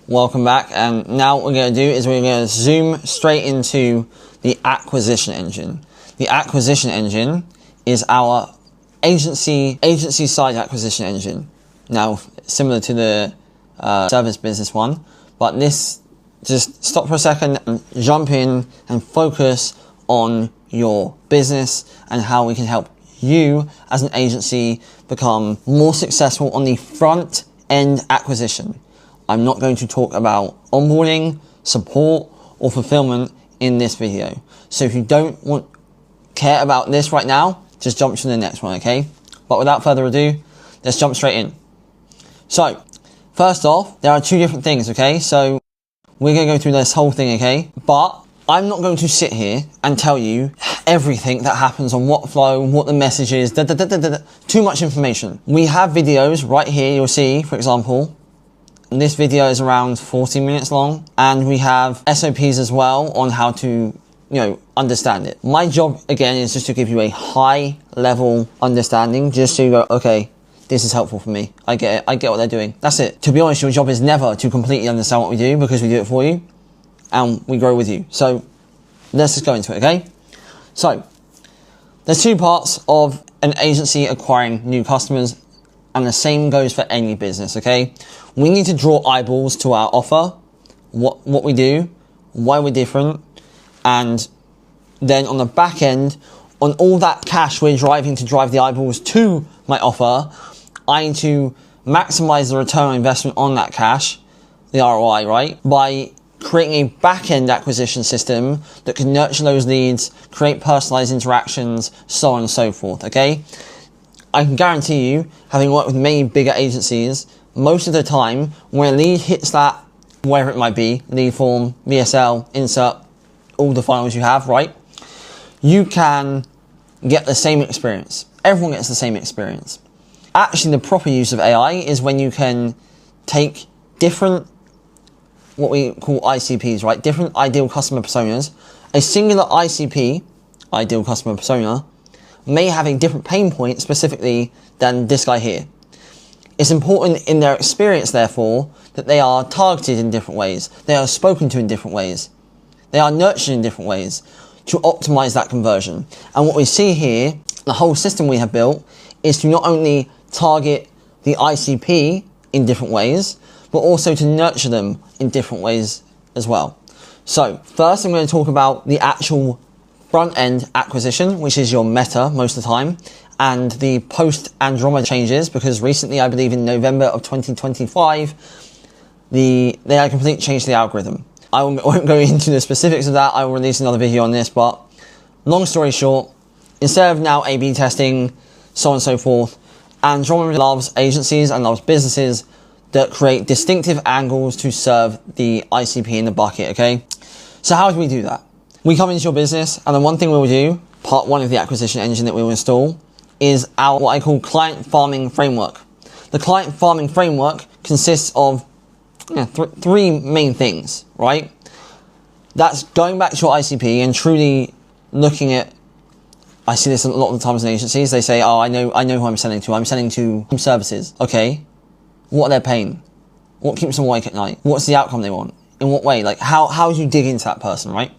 Welcome back, and now what we're going to do is we're going to zoom straight into the acquisition engine. The acquisition engine is our agency side acquisition engine. Now, similar to the service business one, but this, just stop for a second and jump in and focus on your business and how we can help you as an agency become more successful on the front end acquisition. I'm not going to talk about onboarding, support, or fulfillment in this video. So if you don't care about this right now, just jump to the next one, okay? But without further ado, let's jump straight in. So, first off, there are two different things, okay? So, we're going to go through this whole thing, okay? But I'm not going to sit here and tell you everything that happens on what flow, what the message is, too much information. We have videos right here, you'll see, for example, this video is around 40 minutes long, and we have SOPs as well on how to, understand it. My job, again, is just to give you a high level understanding, just so you go, okay, this is helpful for me. I get it. I get what they're doing. That's it. To be honest, your job is never to completely understand what we do, because we do it for you and we grow with you. So let's just go into it, okay? So there's two parts of an agency acquiring new customers, and the same goes for any business, okay? We need to draw eyeballs to our offer, what we do, why we're different, and then on the back end, on all that cash we're driving to drive the eyeballs to my offer, I need to maximize the return on investment on that cash, the ROI, right? By creating a back-end acquisition system that can nurture those leads, create personalized interactions, so on and so forth, okay? I can guarantee you, having worked with many bigger agencies, most of the time, when a lead hits that, wherever it might be, lead form, VSL, insert, all the funnels you have, right? You can get the same experience. Everyone gets the same experience. Actually, the proper use of AI is when you can take different, what we call ICPs, right? Different ideal customer personas. A singular ICP, ideal customer persona, may have a different pain point specifically than this guy here. It's important in their experience, therefore, that they are targeted in different ways. They are spoken to in different ways. They are nurtured in different ways to optimize that conversion. And what we see here, the whole system we have built, is to not only target the ICP in different ways, but also to nurture them in different ways as well. So first I'm going to talk about the actual front-end acquisition, which is your meta most of the time, and the post-Andromeda changes, because recently, I believe in November of 2025, they had completely changed the algorithm. I won't go into the specifics of that. I will release another video on this, but long story short, instead of now A/B testing, so on and so forth, Andromeda loves agencies and loves businesses that create distinctive angles to serve the ICP in the bucket, okay? So how do we do that? We come into your business, and the one thing we will do, part one of the acquisition engine that we will install, is our what I call client farming framework. The client farming framework consists of three main things, right? That's going back to your ICP and truly looking at, I see this a lot of the times in agencies, they say, oh, I know who I'm selling to. I'm selling to services. Okay, what are their pain? What keeps them awake at night? What's the outcome they want? In what way? Like, how do you dig into that person, right?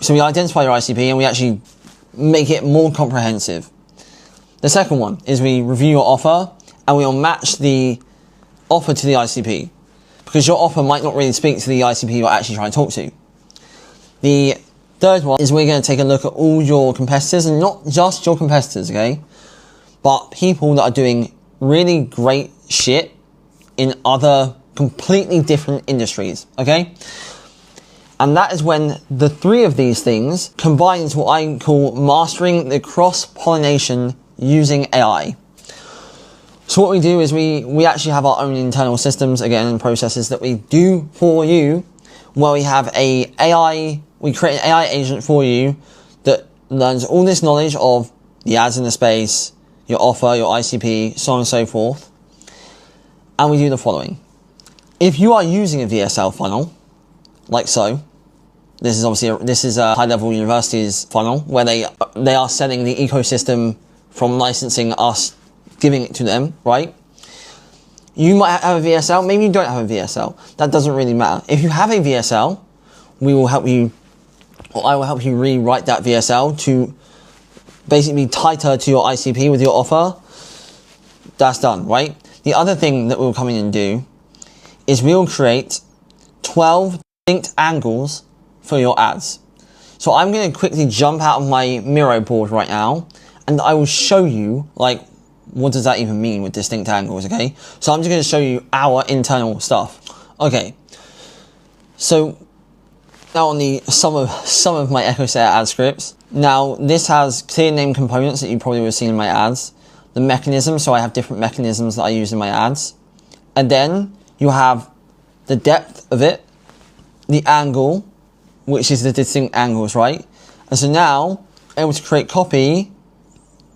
So we identify your ICP and we actually make it more comprehensive. The second one is we review your offer and we'll match the offer to the ICP, because your offer might not really speak to the ICP you're actually trying to talk to. The third one is we're going to take a look at all your competitors, and not just your competitors, okay, but people that are doing really great shit in other completely different industries, okay? And that is when the three of these things combine into what I call mastering the cross-pollination using AI. So what we do is we actually have our own internal systems, again, and processes that we do for you, where we have we create an AI agent for you that learns all this knowledge of the ads in the space, your offer, your ICP, so on and so forth. And we do the following. If you are using a VSL funnel, like so, this is a high-level university's funnel where they are selling the ecosystem from licensing us, giving it to them, right? You might have a VSL, maybe you don't have a VSL. That doesn't really matter. If you have a VSL, we will help you, or I will help you rewrite that VSL to basically be tighter to your ICP with your offer. That's done, right? The other thing that we'll come in and do is we'll create 12 distinct angles for your ads. So I'm going to quickly jump out of my Miro board right now, and I will show you, like, what does that even mean with distinct angles, okay? So I'm just going to show you our internal stuff. Okay, so now on the some of my Echosetter ad scripts. Now this has clear name components that you probably would have seen in my ads. The mechanism, so I have different mechanisms that I use in my ads. And then you have the depth of it, the angle, which is the distinct angles, right? And so now, able to create copy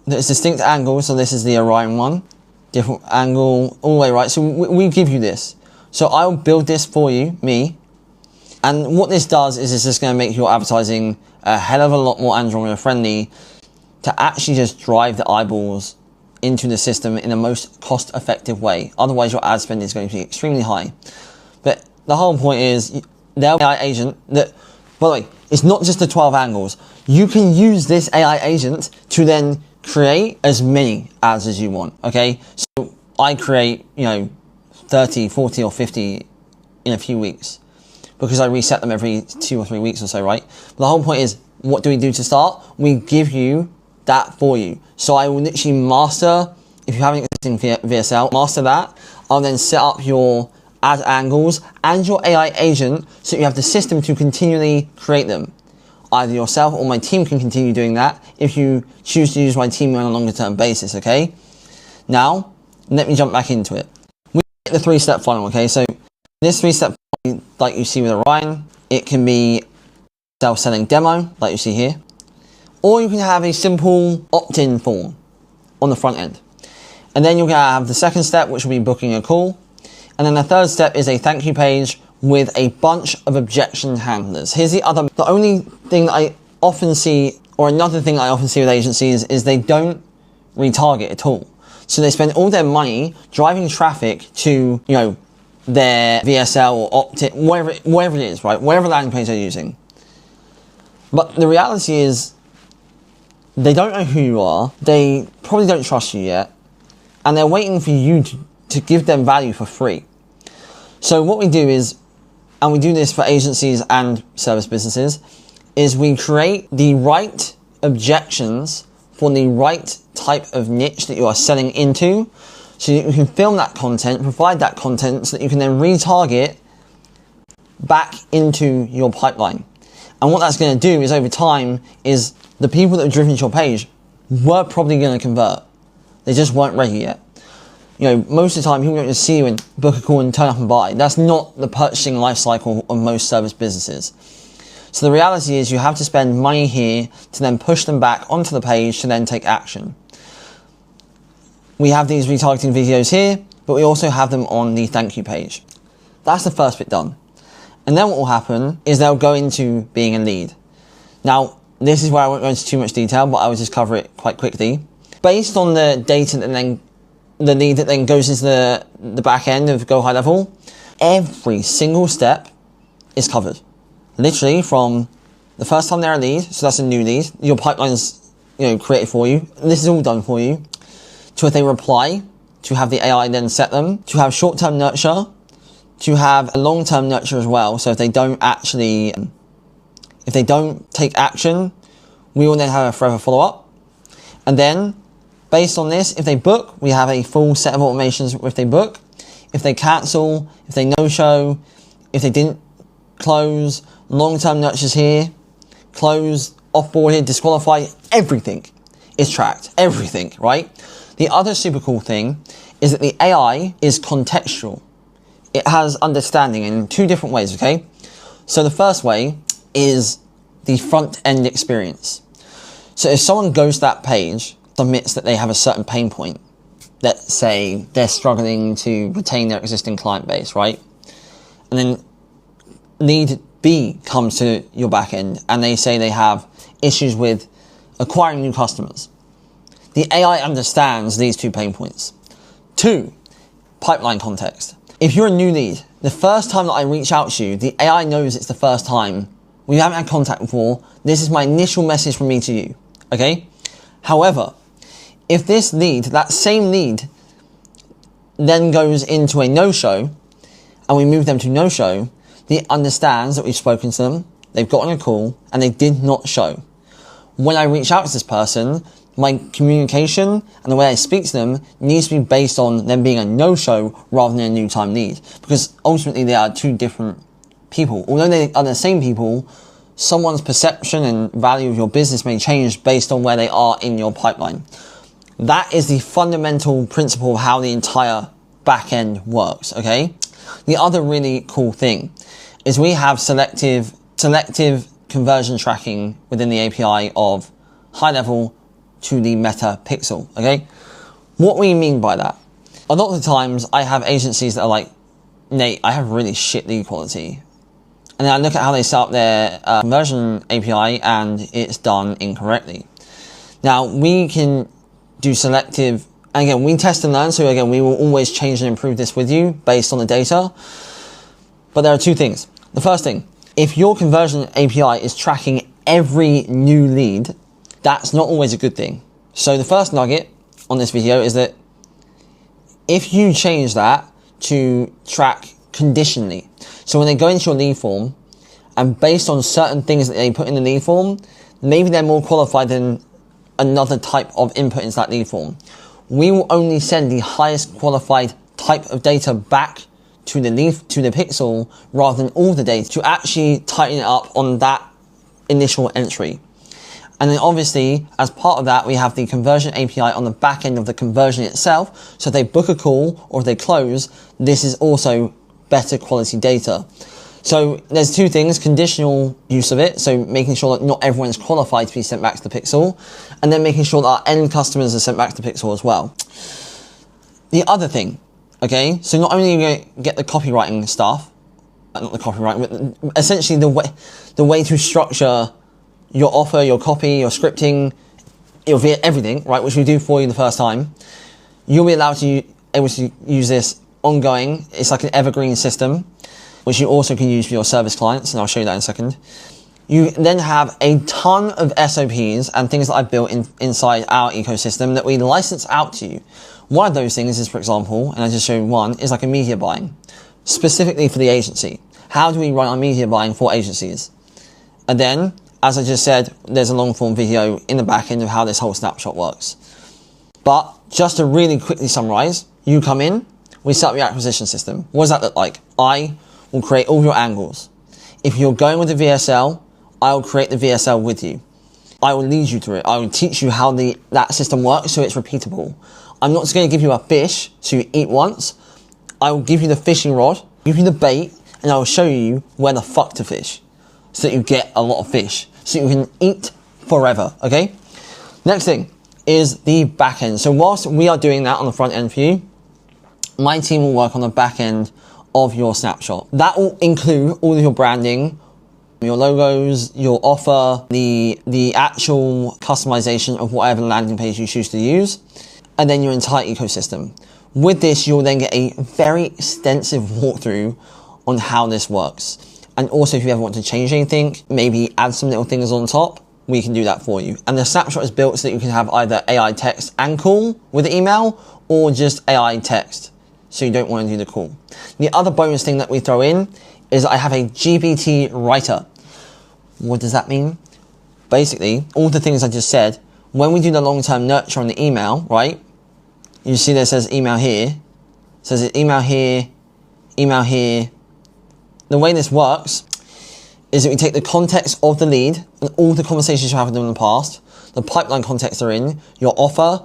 that is distinct angles, so this is the Orion one, different angle, all the way, right? So we give you this. So I'll build this for you, me, and what this does is it's just going to make your advertising a hell of a lot more Android friendly to actually just drive the eyeballs into the system in the most cost-effective way. Otherwise, your ad spend is going to be extremely high. But the whole point is, there'll be an AI agent that, by the way, it's not just the 12 angles. You can use this AI agent to then create as many ads as you want, okay? So I create, 30, 40 or 50 in a few weeks because I reset them every 2 or 3 weeks or so, right? But the whole point is, what do we do to start? We give you that for you. So I will literally master, if you have an existing VSL, master that. I'll then set up your ad angles and your AI agent so you have the system to continually create them. Either yourself or my team can continue doing that if you choose to use my team on a longer term basis, okay? Now, let me jump back into it. We get the 3-step funnel, okay? So this 3-step funnel, like you see with Orion, it can be self-selling demo, like you see here. Or you can have a simple opt-in form on the front end. And then you're going to have the second step, which will be booking a call. And then the third step is a thank you page with a bunch of objection handlers. Here's the only thing that I often see, or another thing I often see with agencies, is they don't retarget at all. So they spend all their money driving traffic to, their VSL or opt-in, whatever it is, right? Whatever landing page they're using. But the reality is, they don't know who you are, they probably don't trust you yet, and they're waiting for you to give them value for free. So what we do is, and we do this for agencies and service businesses, is we create the right objections for the right type of niche that you are selling into, so that you can film that content, provide that content, so that you can then retarget back into your pipeline. And what that's going to do is, over time, is the people that have driven to your page were probably going to convert. They just weren't ready yet. Most of the time, people don't just see you and book a call and turn up and buy. That's not the purchasing life cycle of most service businesses. So the reality is you have to spend money here to then push them back onto the page to then take action. We have these retargeting videos here, but we also have them on the thank you page. That's the first bit done. And then what will happen is they'll go into being a lead. Now, this is where I won't go into too much detail, but I will just cover it quite quickly. Based on the data that then, the lead that then goes into the back end of Go High Level, every single step is covered. Literally from the first time they're a lead, so that's a new lead, your pipeline's created for you, this is all done for you, to if they reply, to have the AI then set them, to have short-term nurture, to have a long-term nurture as well. So if they don't take action, we will then have a forever follow-up. And then, based on this, if they book, we have a full set of automations if they book. If they cancel, if they no-show, if they didn't close, long-term nurtures here, close, off-boarded, disqualify, everything is tracked. Everything, right? The other super cool thing is that the AI is contextual. It has understanding in 2 different ways, okay? So the first way is the front-end experience. So if someone goes to that page, submits that they have a certain pain point, let's say they're struggling to retain their existing client base, right? And then lead B comes to your back end and they say they have issues with acquiring new customers. The AI understands these 2 pain points. 2, pipeline context. If you're a new lead, the first time that I reach out to you, the AI knows it's the first time. We haven't had contact before. This is my initial message from me to you, okay? However, if this lead, that same lead, then goes into a no-show, and we move them to no-show, it understands that we've spoken to them, they've gotten a call, and they did not show. When I reach out to this person, my communication and the way I speak to them needs to be based on them being a no-show rather than a new time lead. Because ultimately they are two different people. Although they are the same people, someone's perception and value of your business may change based on where they are in your pipeline. That is the fundamental principle of how the entire back end works, okay? The other really cool thing is we have selective conversion tracking within the API of high level to the meta pixel, okay? What we mean by that? A lot of the times I have agencies that are like, Nate, I have really shit lead quality. And then I look at how they set up their conversion API and it's done incorrectly. Now we can do selective, and again, we test and learn, so again, we will always change and improve this with you based on the data. But there are two things. The first thing, if your conversion API is tracking every new lead, that's not always a good thing. So the first nugget on this video is that if you change that to track conditionally, so when they go into your lead form and based on certain things that they put in the lead form, maybe they're more qualified than another type of input into that lead form. We will only send the highest qualified type of data back to the pixel rather than all the data to actually tighten it up on that initial entry. And then obviously, as part of that, we have the conversion API on the back end of the conversion itself. So if they book a call or if they close, this is also better quality data. So there's two things, conditional use of it, so making sure that not everyone is qualified to be sent back to the pixel, and then making sure that our end customers are sent back to the pixel as well. The other thing, okay, so not only are you going to get the copywriting stuff, not the copywriting, but essentially the way to structure your offer, your copy, your scripting, everything, right, which we do for you the first time, you'll be able to use this ongoing. It's like an evergreen system, which you also can use for your service clients, and I'll show you that in a second. You then have a ton of SOPs and things that I've built inside our ecosystem that we license out to you. One of those things is, for example, and I just showed one, is like a media buying, specifically for the agency. How do we run our media buying for agencies? And then, as I just said, there's a long form video in the back end of how this whole snapshot works. But just to really quickly summarize, you come in, we set up your acquisition system. What does that look like? I will create all your angles. If you're going with the VSL, I will create the VSL with you. I will lead you through it. I will teach you how that system works so it's repeatable. I'm not just going to give you a fish so you eat once. I will give you the fishing rod, give you the bait, and I will show you where the fuck to fish so that you get a lot of fish, so you can eat forever, okay? Next thing is the back end. So whilst we are doing that on the front end for you, my team will work on the back end of your snapshot. That will include all of your branding, your logos, your offer, the actual customization of whatever landing page you choose to use, and then your entire ecosystem. With this, you'll then get a very extensive walkthrough on how this works. And also, if you ever want to change anything, maybe add some little things on top, we can do that for you. And the snapshot is built so that you can have either AI text and call with the email, or just AI text, so you don't want to do the call. The other bonus thing that we throw in is I have a GPT writer. What does that mean? Basically, all the things I just said, when we do the long-term nurture on the email, right? You see that says email here. It says email here, email here. The way this works is that we take the context of the lead and all the conversations you have with them in the past, the pipeline context they're in, your offer,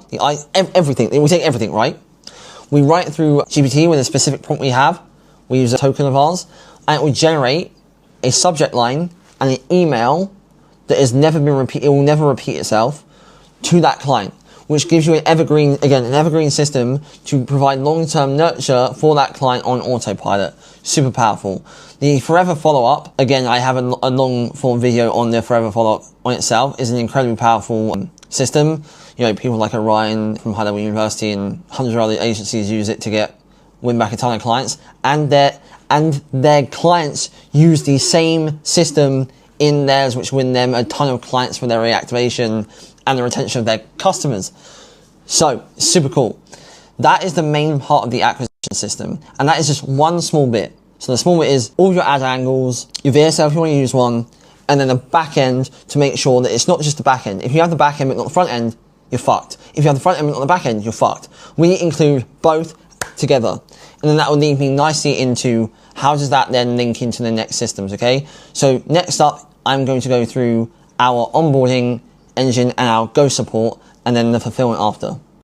everything. We take everything, right? We write it through GPT with a specific prompt we have. We use a token of ours, and it will generate a subject line and an email that has never been repeated. It will never repeat itself to that client, which gives you an evergreen system to provide long-term nurture for that client on autopilot. Super powerful. The forever follow-up, again, I have a long-form video on the forever follow-up on itself, is an incredibly powerful system. You know, people like Orion from High Level University and hundreds of other agencies use it to get win back a ton of clients, and their clients use the same system in theirs, which win them a ton of clients for their reactivation and the retention of their customers. So, super cool. That is the main part of the acquisition system, and that is just one small bit. So the small bit is all your ad angles, your VSL if you want to use one, and then the back end to make sure that it's not just the back end. If you have the back end but not the front end, you're fucked. If you have the front end but not the back end, you're fucked. We include both together. And then that will lead me nicely into how does that then link into the next systems, okay? So next up, I'm going to go through our onboarding engine and our Go support, and then the fulfillment after.